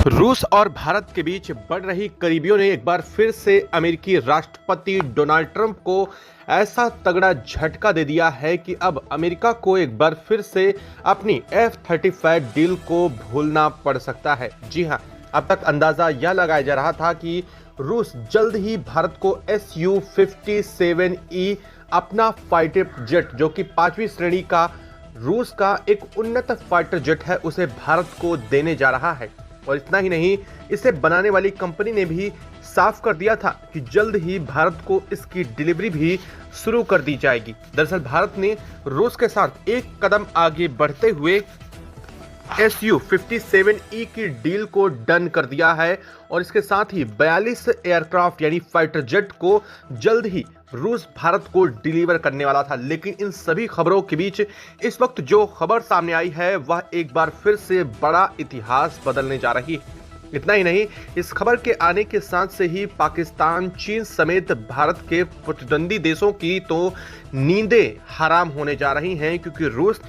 रूस और भारत के बीच बढ़ रही करीबियों ने एक बार फिर से अमेरिकी राष्ट्रपति डोनाल्ड ट्रंप को ऐसा तगड़ा झटका दे दिया है कि अब अमेरिका को एक बार फिर से अपनी F-35 डील को भूलना पड़ सकता है। जी हां, अब तक अंदाजा यह लगाया जा रहा था कि रूस जल्द ही भारत को Su-57E अपना फाइटर जेट, जो कि 5वीं श्रेणी का रूस का एक उन्नत फाइटर जेट है, उसे भारत को देने जा रहा है। और इतना ही नहीं, इसे बनाने वाली कंपनी ने भी साफ कर दिया था कि जल्द ही भारत को इसकी डिलीवरी भी शुरू कर दी जाएगी। दरअसल भारत ने रूस के साथ एक कदम आगे बढ़ते हुए Su-57E की डील को डन कर दिया है और इसके साथ ही 42 एयरक्राफ्ट यानी फाइटर जेट को जल्द ही रूस भारत को डिलीवर करने वाला था। लेकिन इन सभी खबरों के बीच इस वक्त जो खबर सामने आई है वह एक बार फिर से बड़ा इतिहास बदलने जा रही है। इतना ही नहीं, इस खबर के आने के साथ से ही पाकिस्तान, चीन समेत भारत के प्रतिद्वंदी देशों की तो नींदें हराम होने जा रही हैं, क्योंकि रूस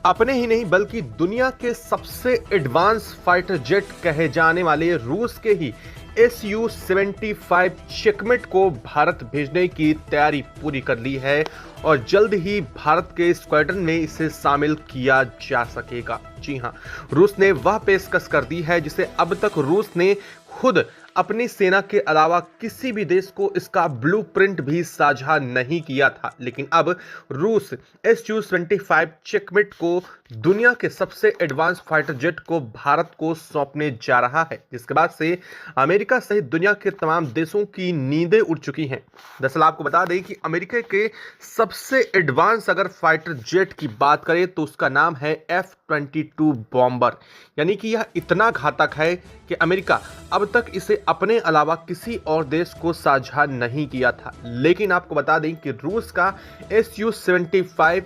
अपने ही नहीं बल्कि दुनिया के सबसे एडवांस फाइटर जेट कहे जाने वाले रूस के ही Su-75 चेकमेट को भारत भेजने की तैयारी पूरी कर ली है और जल्द ही भारत के स्क्वाड्रन में इसे शामिल किया जा सकेगा। जी हां, रूस ने वह पेशकश कर दी है जिसे अब तक रूस ने खुद अपनी सेना के अलावा किसी भी देश को इसका ब्लूप्रिंट भी साझा नहीं किया था। लेकिन अब रूस Su-75 चेकमेट को, दुनिया के सबसे एडवांस फाइटर जेट को भारत को सौंपने जा रहा है, जिसके बाद से अमेरिका सहित दुनिया के तमाम देशों की नींदें उड़ चुकी हैं। दरअसल आपको बता दें कि अमेरिका के सबसे एडवांस अगर फाइटर जेट की बात करें तो उसका नाम है F-22 बॉम्बर, यानी कि यह इतना घातक है कि अमेरिका अब तक इसे अपने अलावा किसी और देश को साझा नहीं किया था। लेकिन आपको बता दें कि रूस का Su-75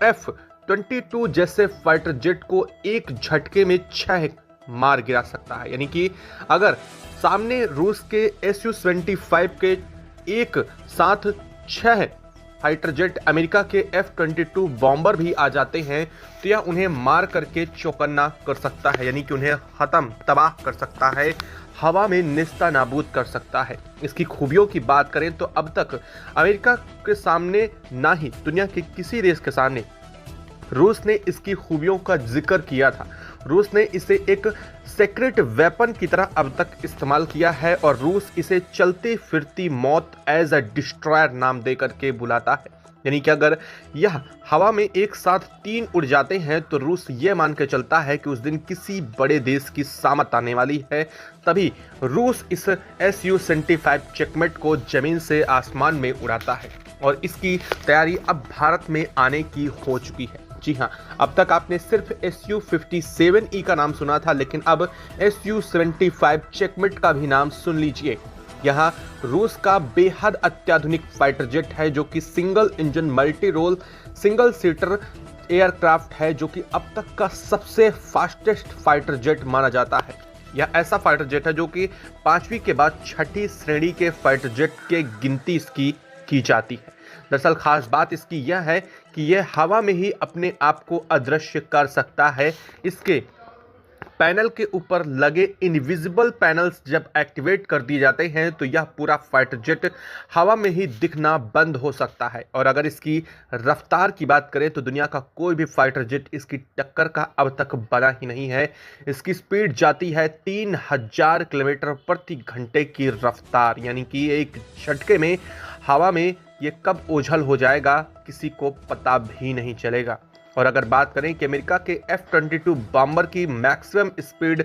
F-22 जैसे फाइटर जेट को एक झटके में 6 मार गिरा सकता है। यानी कि अगर सामने रूस के Su-75 के एक साथ 6 फाइटर जेट अमेरिका के F-22 बॉम्बर भी आ जाते हैं तो यह उन्हें मार करके चौकन्ना कर सकता है, यानी कि उन्हें खत्म तबाह कर सकता है, हवा में नेस्ता नाबूद कर सकता है। इसकी खूबियों की बात करें तो अब तक अमेरिका के सामने, ना ही दुनिया के किसी देश के सामने रूस ने इसकी खूबियों का जिक्र किया था। रूस ने इसे एक सीक्रेट वेपन की तरह अब तक इस्तेमाल किया है और रूस इसे चलती फिरती मौत एज अ डिस्ट्रॉयर नाम देकर के बुलाता है। यानी कि अगर यह हवा में एक साथ 3 उड़ जाते हैं तो रूस ये मान के चलता है कि उस दिन किसी बड़े देश की सामत आने वाली है। तभी रूस इस Su-75 चेकमेट को जमीन से आसमान में उड़ाता है और इसकी तैयारी अब भारत में आने की हो चुकी है। जी हां, अब तक आपने सिर्फ Su-57E का नाम सुना था, लेकिन अब Su-75 चेकमेट का भी नाम सुन लीजिए। यह रूस का बेहद अत्याधुनिक फाइटर जेट है जो कि single engine multi role single seater aircraft है, जो कि अब तक का सबसे फास्टेस्ट फाइटर जेट माना जाता है। यह ऐसा फाइटर जेट है जो कि 5वीं के बाद 6ठी श्रेणी के फाइटर जेट के गिनती इसकी की जाती है। दरअसल खास बात इसकी यह है कि यह हवा में ही अपने आप को अदृश्य कर सकता है। इसके पैनल के ऊपर लगे इनविजिबल पैनल्स जब एक्टिवेट कर दिए जाते हैं तो यह पूरा फाइटर जेट हवा में ही दिखना बंद हो सकता है। और अगर इसकी रफ्तार की बात करें तो दुनिया का कोई भी फाइटर जेट इसकी टक्कर का अब तक बना ही नहीं है। इसकी स्पीड जाती है 3000 किलोमीटर प्रति घंटे की रफ्तार, यानी कि एक झटके में हवा में ये कब ओझल हो जाएगा किसी को पता भी नहीं चलेगा। और अगर बात करें कि अमेरिका के F-22 बॉम्बर की मैक्सिमम स्पीड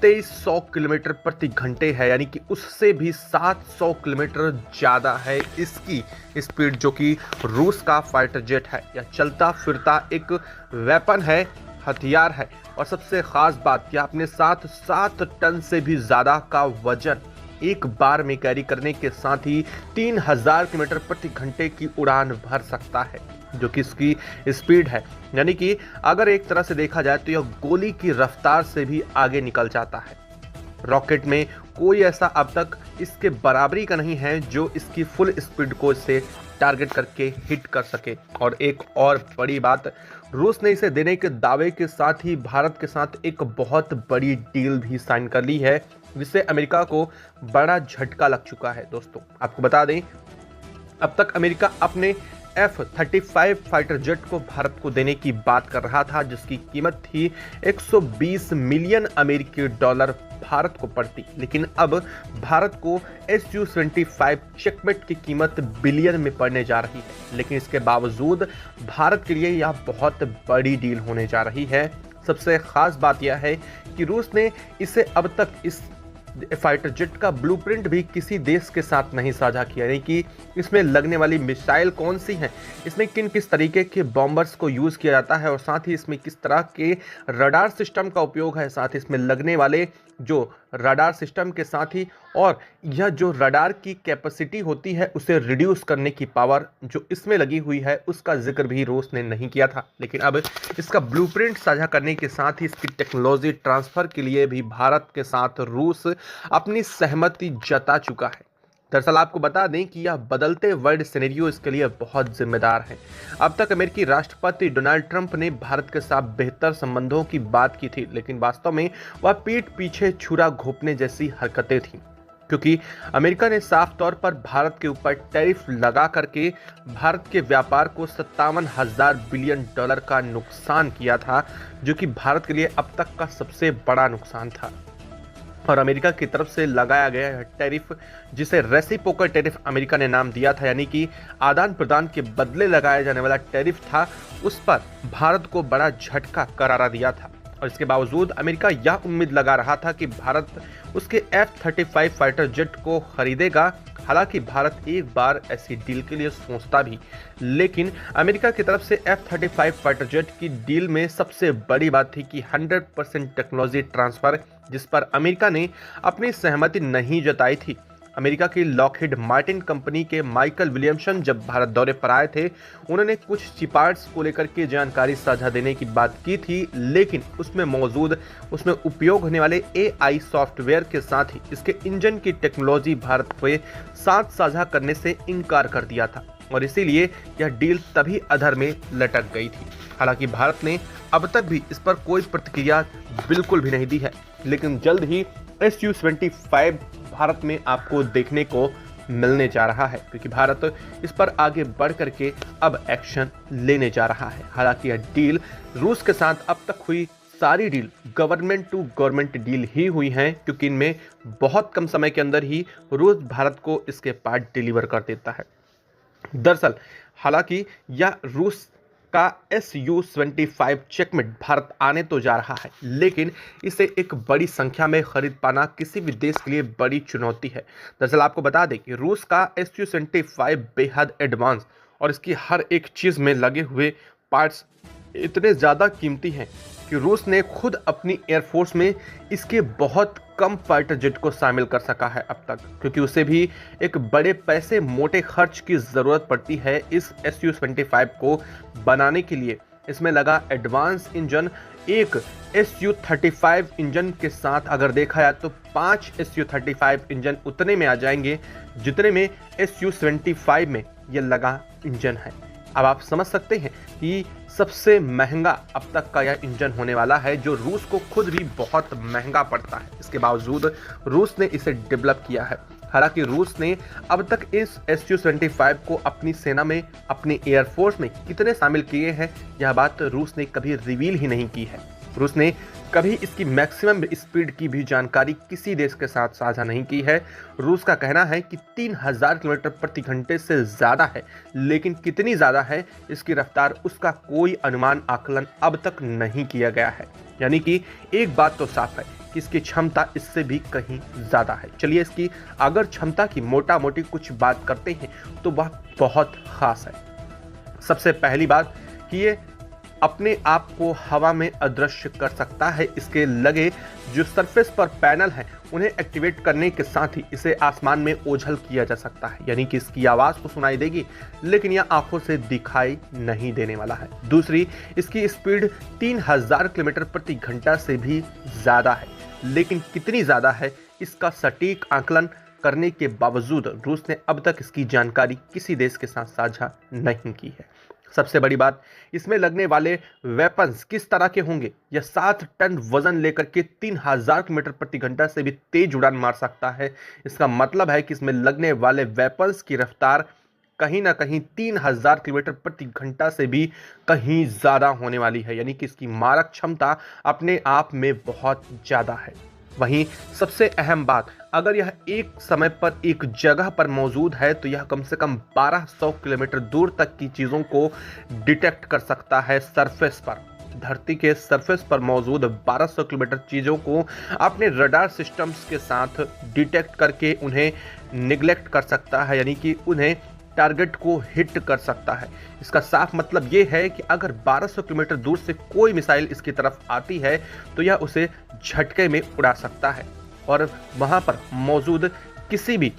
2300 किलोमीटर प्रति घंटे है, यानी कि उससे भी 700 किलोमीटर ज़्यादा है इसकी स्पीड, जो कि रूस का फाइटर जेट है। यह चलता फिरता एक वेपन है, हथियार है। और सबसे ख़ास बात, यह अपने साथ 7 टन से भी ज़्यादा का वजन एक बार में कैरी करने के साथ ही 3000 किलोमीटर प्रति घंटे की उड़ान भर सकता है, जो कि इसकी स्पीड है। यानी कि अगर एक तरह से देखा जाए तो यह गोली की रफ्तार से भी आगे निकल जाता है। रॉकेट में कोई ऐसा अब तक इसके बराबरी का नहीं है जो इसकी फुल स्पीड को इसे टारगेट करके हिट कर सके। और एक और बड़ी बात, रूस ने इसे देने के दावे के साथ ही भारत के साथ एक बहुत बड़ी डील भी साइन कर ली है, जिससे अमेरिका को बड़ा झटका लग चुका है। दोस्तों आपको बता दें, अब तक अमेरिका अपने F-35 फाइटर जेट को भारत को देने की बात कर रहा था, जिसकी कीमत थी 120 मिलियन अमेरिकी डॉलर भारत को पड़ती। लेकिन अब भारत को Su-25 चेकमेट की कीमत बिलियन में पड़ने जा रही है। लेकिन इसके बावजूद भारत के लिए यह बहुत बड़ी डील होने जा रही है। सबसे खास बात यह है कि रूस ने इसे अब तक इस फाइटर जेट का ब्लूप्रिंट भी किसी देश के साथ नहीं साझा किया, यानी कि इसमें लगने वाली मिसाइल कौन सी हैं, इसमें किस तरीके के बॉम्बर्स को यूज़ किया जाता है और साथ ही इसमें किस तरह के रडार सिस्टम का उपयोग है, साथ ही इसमें लगने वाले जो रडार सिस्टम के साथ ही और यह जो रडार की कैपेसिटी होती है उसे रिड्यूस करने की पावर जो इसमें लगी हुई है, उसका जिक्र भी रूस ने नहीं किया था। लेकिन अब इसका ब्लूप्रिंट साझा करने के साथ ही इसकी टेक्नोलॉजी ट्रांसफर के लिए भी भारत के साथ रूस अपनी सहमति जता चुका है। दरअसल आपको बता दें कि यह बदलते वर्ल्ड सिनेरियो इसके लिए बहुत जिम्मेदार है। अब तक अमेरिकी राष्ट्रपति डोनाल्ड ट्रंप ने भारत के साथ बेहतर संबंधों की बात की थी, लेकिन वास्तव में वह पीठ पीछे छुरा घोंपने जैसी हरकतें थीं, क्योंकि अमेरिका ने साफ तौर पर भारत के ऊपर टैरिफ लगा करके भारत के व्यापार को 57,000 बिलियन डॉलर का नुकसान किया था, जो कि भारत के लिए अब तक का सबसे बड़ा नुकसान था। और अमेरिका की तरफ से लगाया गया टैरिफ, जिसे रेसिप्रोकल टैरिफ अमेरिका ने नाम दिया था, यानी कि आदान प्रदान के बदले लगाया जाने वाला टैरिफ था, उस पर भारत को बड़ा झटका करारा दिया था। और इसके बावजूद अमेरिका यह उम्मीद लगा रहा था कि भारत उसके F-35 फाइटर जेट को खरीदेगा। हालांकि भारत एक बार ऐसी डील के लिए सोचता भी, लेकिन अमेरिका की तरफ से F-35 फाइटर जेट की डील में सबसे बड़ी बात थी कि 100% टेक्नोलॉजी ट्रांसफर, जिस पर अमेरिका ने अपनी सहमति नहीं जताई थी। अमेरिका की लॉकहीड मार्टिन कंपनी के माइकल विलियमसन जब भारत दौरे पर आए थे, उन्होंने कुछ चिपार्ट्स को लेकर के जानकारी साझा देने की बात की थी, लेकिन उसमें उपयोग होने वाले AI सॉफ्टवेयर के साथ ही इसके इंजन की टेक्नोलॉजी भारत के साथ साझा करने से इनकार कर दिया था, और इसीलिए यह डील तभी अधर में लटक गई थी। हालांकि भारत ने अब तक भी इस पर कोई प्रतिक्रिया बिल्कुल भी नहीं दी है, लेकिन जल्द ही Su-25 भारत में आपको देखने को मिलने जा रहा है, क्योंकि भारत इस पर आगे बढ़ करके अब एक्शन लेने जा रहा है। हालांकि यह डील रूस के साथ अब तक हुई सारी deal government to government deal ही हुई हैं, क्योंकि इनमें बहुत कम समय के अंदर ही रूस भारत को इसके पार्ट डिलीवर कर देता है। दरअसल हालांकि यह रूस का Su-25 चेकमेट भारत आने तो जा रहा है, लेकिन इसे एक बड़ी संख्या में खरीद पाना किसी भी देश के लिए बड़ी चुनौती है। दरअसल आपको बता दें कि रूस का Su-25 बेहद एडवांस और इसकी हर एक चीज़ में लगे हुए पार्ट्स इतने ज़्यादा कीमती हैं कि रूस ने खुद अपनी एयरफोर्स में इसके बहुत कम फाइटर जेट को शामिल कर सका है अब तक, क्योंकि उसे भी एक बड़े पैसे मोटे खर्च की ज़रूरत पड़ती है इस Su-25 को बनाने के लिए। इसमें लगा एडवांस इंजन एक Su-35 इंजन के साथ अगर देखा जाए तो 5 Su-35 इंजन उतने में आ जाएंगे जितने में Su-25 में यह लगा इंजन है। अब आप समझ सकते हैं कि सबसे महंगा अब तक का यह इंजन होने वाला है, जो रूस को खुद भी बहुत महंगा पड़ता है। इसके बावजूद रूस ने इसे डेवलप किया है। हालांकि रूस ने अब तक इस Su-25 को अपनी सेना में, अपनी एयरफोर्स में कितने शामिल किए हैं, यह बात रूस ने कभी रिवील ही नहीं की है। रूस ने कभी इसकी मैक्सिमम स्पीड की भी जानकारी किसी देश के साथ साझा नहीं की है। रूस का कहना है कि 3000 किलोमीटर प्रति घंटे से ज़्यादा है, लेकिन कितनी ज़्यादा है इसकी रफ्तार, उसका कोई अनुमान आकलन अब तक नहीं किया गया है। यानी कि एक बात तो साफ है कि इसकी क्षमता इससे भी कहीं ज़्यादा है। चलिए इसकी अगर क्षमता की मोटा मोटी कुछ बात करते हैं तो वह बहुत ख़ास है। सबसे पहली बात कि ये अपने आप को हवा में अदृश्य कर सकता है। इसके लगे जो सरफेस पर पैनल हैं उन्हें एक्टिवेट करने के साथ ही इसे आसमान में ओझल किया जा सकता है, यानी कि इसकी आवाज़ तो सुनाई देगी लेकिन यह आंखों से दिखाई नहीं देने वाला है। दूसरी, इसकी स्पीड 3000 किलोमीटर प्रति घंटा से भी ज़्यादा है, लेकिन कितनी ज़्यादा है इसका सटीक आकलन करने के बावजूद रूस ने अब तक इसकी जानकारी किसी देश के साथ साझा नहीं की है। सबसे बड़ी बात, इसमें लगने वाले वेपन्स किस तरह के होंगे। यह 7 टन वजन लेकर के 3000 किलोमीटर प्रति घंटा से भी तेज उड़ान मार सकता है। इसका मतलब है कि इसमें लगने वाले वेपन्स की रफ्तार कहीं ना कहीं 3000 किलोमीटर प्रति घंटा से भी कहीं ज्यादा होने वाली है, यानी कि इसकी मारक क्षमता अपने आप में बहुत ज्यादा है। वहीं सबसे अहम बात, अगर यह एक समय पर एक जगह पर मौजूद है तो यह कम से कम 1200 किलोमीटर दूर तक की चीजों को डिटेक्ट कर सकता है। सरफेस पर, धरती के सरफेस पर मौजूद 1200 किलोमीटर चीजों को अपने रडार सिस्टम्स के साथ डिटेक्ट करके उन्हें निगलेक्ट कर सकता है, यानी कि उन्हें टारगेट को हिट कर सकता है। इसका साफ मतलब यह है कि अगर 1200 किलोमीटर दूर से कोई मिसाइल इसकी तरफ आती है तो यह उसे झटके में उड़ा सकता है और वहां पर मौजूद किसी भी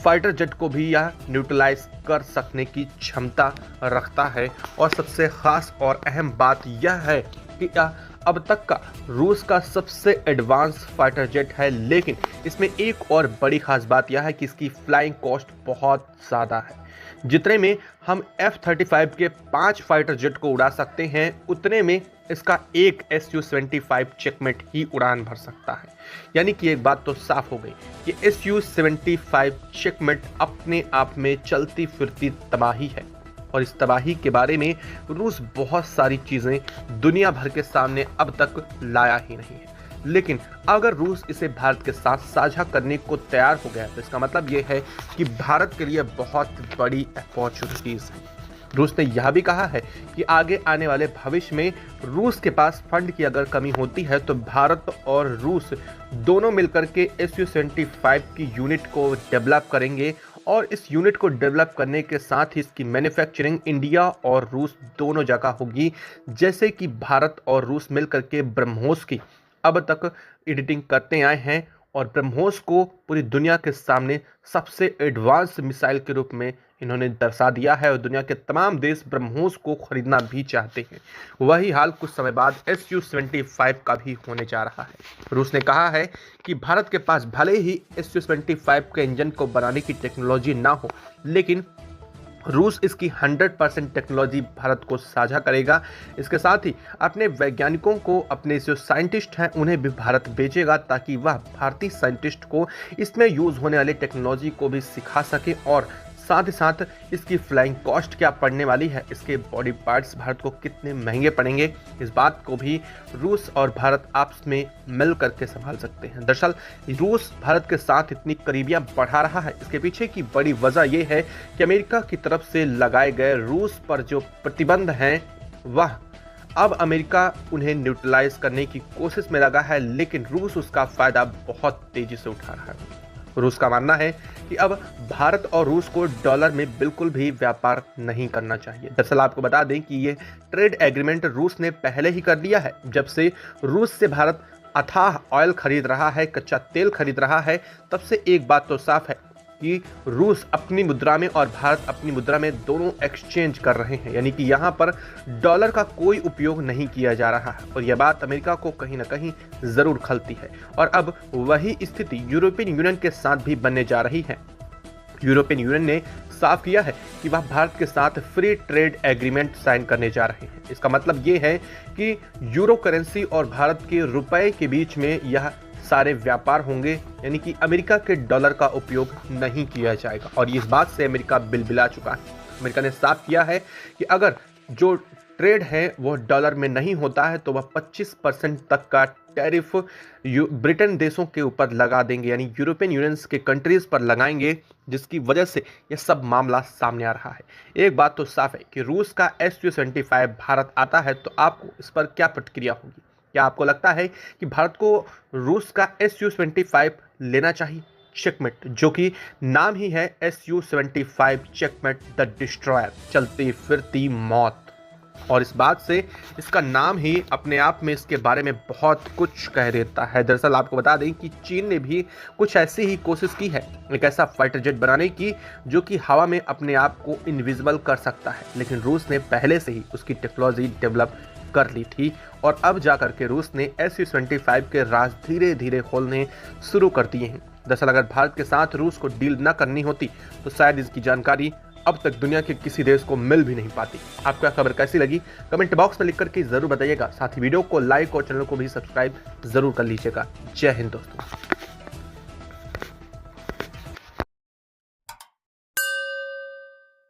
फाइटर जेट को भी यह न्यूट्रलाइज कर सकने की क्षमता रखता है। और सबसे खास और अहम बात यह है कि यह अब तक का रूस का सबसे एडवांस फाइटर जेट है, लेकिन इसमें एक और बड़ी खास बात यह है कि इसकी फ्लाइंग कॉस्ट बहुत ज़्यादा है। जितने में हम F-35 के 5 फाइटर जेट को उड़ा सकते हैं, उतने में इसका एक Su-75 चेकमेट ही उड़ान भर सकता है। यानी कि एक बात तो साफ हो गई कि Su-75 चेकमेट अपने आप में चलती फिरती तबाही है और इस तबाही के बारे में रूस बहुत सारी चीज़ें दुनिया भर के सामने अब तक लाया ही नहीं है। लेकिन अगर रूस इसे भारत के साथ साझा करने को तैयार हो गया तो इसका मतलब ये है कि भारत के लिए बहुत बड़ी अपॉर्चुनिटीज़ है। रूस ने यह भी कहा है कि आगे आने वाले भविष्य में रूस के पास फंड की अगर कमी होती है तो भारत और रूस दोनों मिलकर के Su-75 की यूनिट को डेवलप करेंगे और इस यूनिट को डेवलप करने के साथ ही इसकी मैन्युफैक्चरिंग इंडिया और रूस दोनों जगह होगी। जैसे कि भारत और रूस मिलकर के ब्रह्मोस की अब तक एडिटिंग करते आए हैं और ब्रह्मोस को पूरी दुनिया के सामने सबसे एडवांस मिसाइल के रूप में इन्होंने दर्शा दिया है और दुनिया के तमाम देश ब्रह्मोस को खरीदना भी चाहते हैं। वही हाल कुछ समय बाद Su-75 का भी होने जा रहा है। रूस ने कहा है कि भारत के पास भले ही Su-75 के इंजन को बनाने की टेक्नोलॉजी ना हो, लेकिन रूस इसकी 100% टेक्नोलॉजी भारत को साझा करेगा। इसके साथ ही अपने वैज्ञानिकों को, अपने जो साइंटिस्ट हैं उन्हें भी भारत भेजेगा ताकि वह भारतीय साइंटिस्ट को इसमें यूज़ होने वाली टेक्नोलॉजी को भी सिखा सके और साथ ही साथ इसकी फ्लाइंग कॉस्ट क्या पड़ने वाली है, इसके बॉडी पार्ट्स भारत को कितने महंगे पड़ेंगे, इस बात को भी रूस और भारत आपस में मिल करके संभाल सकते हैं। दरअसल रूस भारत के साथ इतनी करीबियां बढ़ा रहा है, इसके पीछे की बड़ी वजह यह है कि अमेरिका की तरफ से लगाए गए रूस पर जो प्रतिबंध हैं वह अब अमेरिका उन्हें न्यूट्रलाइज करने की कोशिश में लगा है, लेकिन रूस उसका फायदा बहुत तेजी से उठा रहा है। रूस का मानना है कि अब भारत और रूस को डॉलर में बिल्कुल भी व्यापार नहीं करना चाहिए। दरअसल आपको बता दें कि ये ट्रेड एग्रीमेंट रूस ने पहले ही कर लिया है। जब से रूस से भारत अथाह ऑयल खरीद रहा है, कच्चा तेल खरीद रहा है, तब से एक बात तो साफ है कि रूस अपनी मुद्रा में और भारत अपनी मुद्रा में दोनों एक्सचेंज कर रहे हैं, यानी कि यहाँ पर डॉलर का कोई उपयोग नहीं किया जा रहा है और यह बात अमेरिका को कहीं ना कहीं ज़रूर खलती है। और अब वही स्थिति यूरोपियन यूनियन के साथ भी बनने जा रही है। यूरोपियन यूनियन ने साफ किया है कि वह भारत के साथ फ्री ट्रेड एग्रीमेंट साइन करने जा रहे हैं। इसका मतलब ये है कि यूरो करेंसी और भारत के रुपए के बीच में यह सारे व्यापार होंगे, यानी कि अमेरिका के डॉलर का उपयोग नहीं किया जाएगा और इस बात से अमेरिका बिलबिला चुका है। अमेरिका ने साफ किया है कि अगर जो ट्रेड है वो डॉलर में नहीं होता है तो वह 25% तक का टैरिफ ब्रिटेन देशों के ऊपर लगा देंगे, यानी यूरोपियन यूनियन के कंट्रीज पर लगाएंगे, जिसकी वजह से यह सब मामला सामने आ रहा है। एक बात तो साफ है कि रूस का Su-75 भारत आता है तो आपको इस पर क्या प्रतिक्रिया होगी? क्या आपको लगता है कि भारत को रूस का Su-75 लेना चाहिए? चेकमेट, जो कि नाम ही है Su-75 चेकमेट द डिस्ट्रॉयर, चलती फिरती मौत, और इस बात से इसका नाम ही अपने आप में इसके बारे में बहुत कुछ कह देता है। दरअसल आपको बता दें कि चीन ने भी कुछ ऐसी ही कोशिश की है, एक ऐसा फाइटर जेट बनाने की जो कि हवा में अपने आप को इनविजिबल कर सकता है, लेकिन रूस ने पहले से ही उसकी टेक्नोलॉजी डेवलप कर ली थी और अब जाकर के रूस ने Su-75 के राज धीरे धीरे खोलने शुरू कर दिए हैं। दरअसल अगर भारत के साथ रूस को डील न करनी होती तो शायद इसकी जानकारी अब तक दुनिया के किसी देश को मिल भी नहीं पाती। आपको खबर कैसी लगी कमेंट बॉक्स में लिख करके जरूर बताइएगा। साथ ही वीडियो को लाइक और चैनल को भी सब्सक्राइब जरूर कर लीजिएगा। जय हिंद दोस्तों।